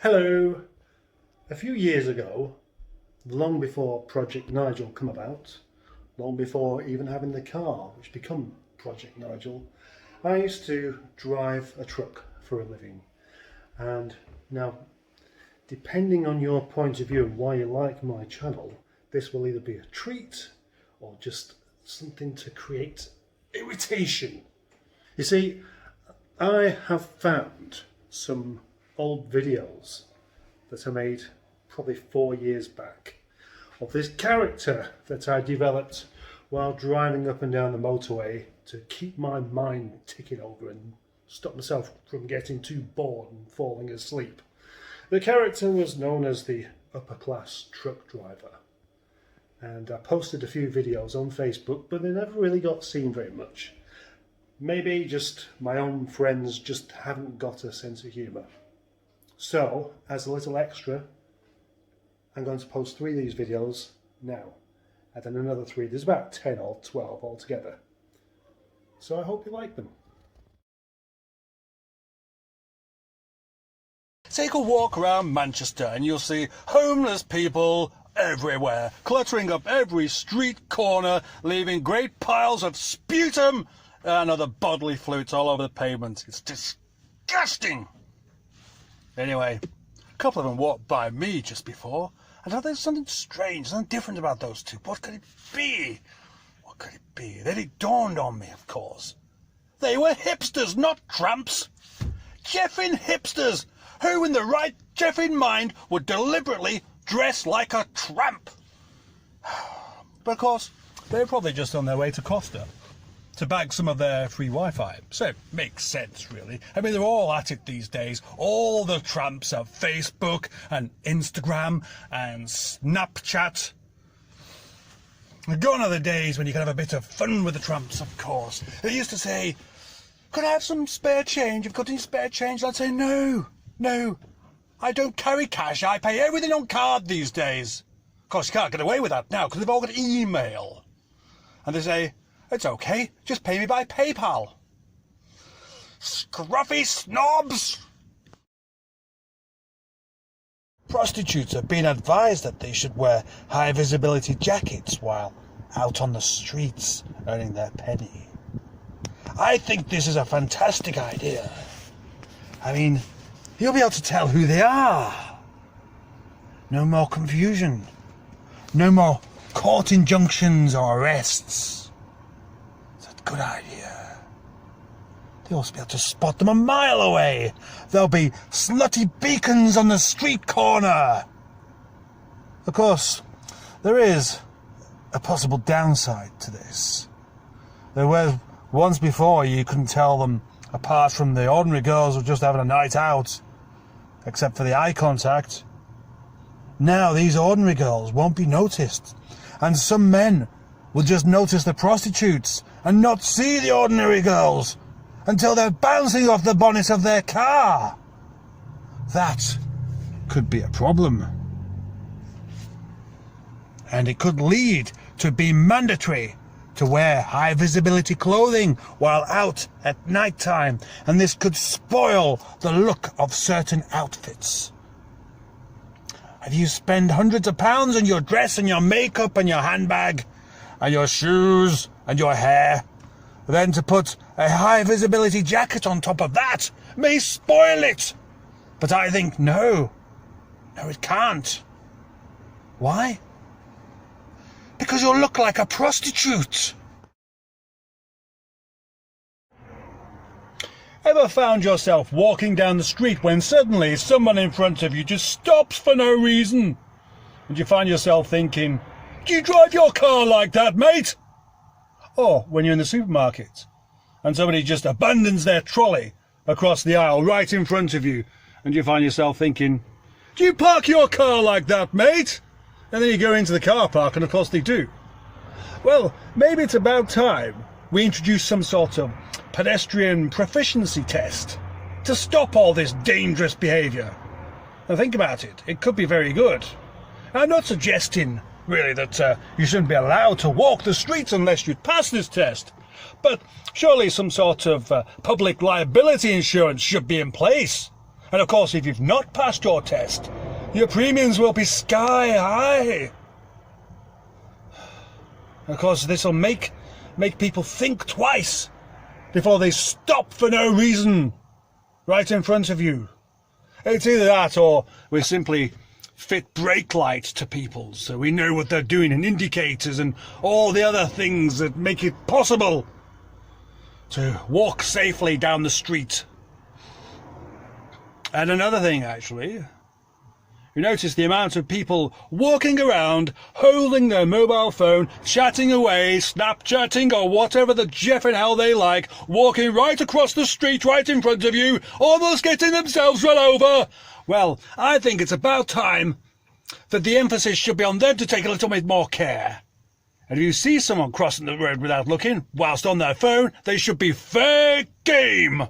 Hello! A few years ago, long before Project Nigel come about, long before even having the car which become Project Nigel, I used to drive a truck for a living. And now, depending on your point of view and why you like my channel, this will either be a treat or just something to create irritation. You see, I have found some old videos that I made probably 4 years back of this character that I developed while driving up and down the motorway to keep my mind ticking over and stop myself from getting too bored and falling asleep. The character was known as the upper class truck driver, and I posted a few videos on Facebook, but they never really got seen very much. Maybe just my own friends just haven't got a sense of humour. So, as a little extra, I'm going to post 3 of these videos now, and then another 3. There's about 10 or 12 altogether. So I hope you like them. Take a walk around Manchester and you'll see homeless people everywhere, cluttering up every street corner, leaving great piles of sputum and other bodily fluids all over the pavement. It's disgusting. Anyway, a couple of them walked by me just before, and I thought there's something strange, something different about those two. What could it be? What could it be? Then it dawned on me, of course. They were hipsters, not tramps. Jeffin' hipsters, who in the right Jeffin' mind would deliberately dress like a tramp. But of course, they were probably just on their way to Costa to bag some of their free Wi-Fi. So it makes sense, really. I mean, they're all at it these days. All the tramps have Facebook and Instagram and Snapchat. Gone are the days when you can have a bit of fun with the tramps, of course. They used to say, "Could I have some spare change? Have you got any spare change?" I'd say, no, I don't carry cash. I pay everything on card these days. Of course, you can't get away with that now because they've all got email. And they say, "It's okay, just pay me by PayPal." Scruffy snobs! Prostitutes have been advised that they should wear high visibility jackets while out on the streets earning their penny. I think this is a fantastic idea. I mean, you'll be able to tell who they are. No more confusion. No more court injunctions or arrests. It's a good idea. They'll also be able to spot them a mile away. There'll be slutty beacons on the street corner. Of course, there is a possible downside to this. There were once before you couldn't tell them apart from the ordinary girls who were just having a night out, except for the eye contact. Now these ordinary girls won't be noticed, and some men will just notice the prostitutes and not see the ordinary girls until they're bouncing off the bonnet of their car. That could be a problem. And it could lead to being mandatory to wear high visibility clothing while out at night time, and this could spoil the look of certain outfits. If you spend hundreds of pounds on your dress and your makeup and your handbag and your shoes and your hair, then to put a high visibility jacket on top of that may spoil it. But I think no, it can't. Why? Because you'll look like a prostitute. Ever found yourself walking down the street when suddenly someone in front of you just stops for no reason? And you find yourself thinking, "Do you drive your car like that, mate?" Or when you're in the supermarket and somebody just abandons their trolley across the aisle right in front of you, and you find yourself thinking, "Do you park your car like that, mate?" And then you go into the car park and of course they do. Well, maybe it's about time we introduce some sort of pedestrian proficiency test to stop all this dangerous behaviour. Now think about it, it could be very good. I'm not suggesting really that you shouldn't be allowed to walk the streets unless you pass this test, but surely some sort of public liability insurance should be in place. And of course, if you've not passed your test, your premiums will be sky high. Of course, this will make people think twice before they stop for no reason right in front of you. It's either that or we simply fit brake lights to people so we know what they're doing, and indicators and all the other things that make it possible to walk safely down the street. And another thing, actually, you notice the amount of people walking around, holding their mobile phone, chatting away, Snapchatting, or whatever the jeffing hell they like, walking right across the street right in front of you, almost getting themselves run over. Well, I think it's about time that the emphasis should be on them to take a little bit more care. And if you see someone crossing the road without looking, whilst on their phone, they should be fair game.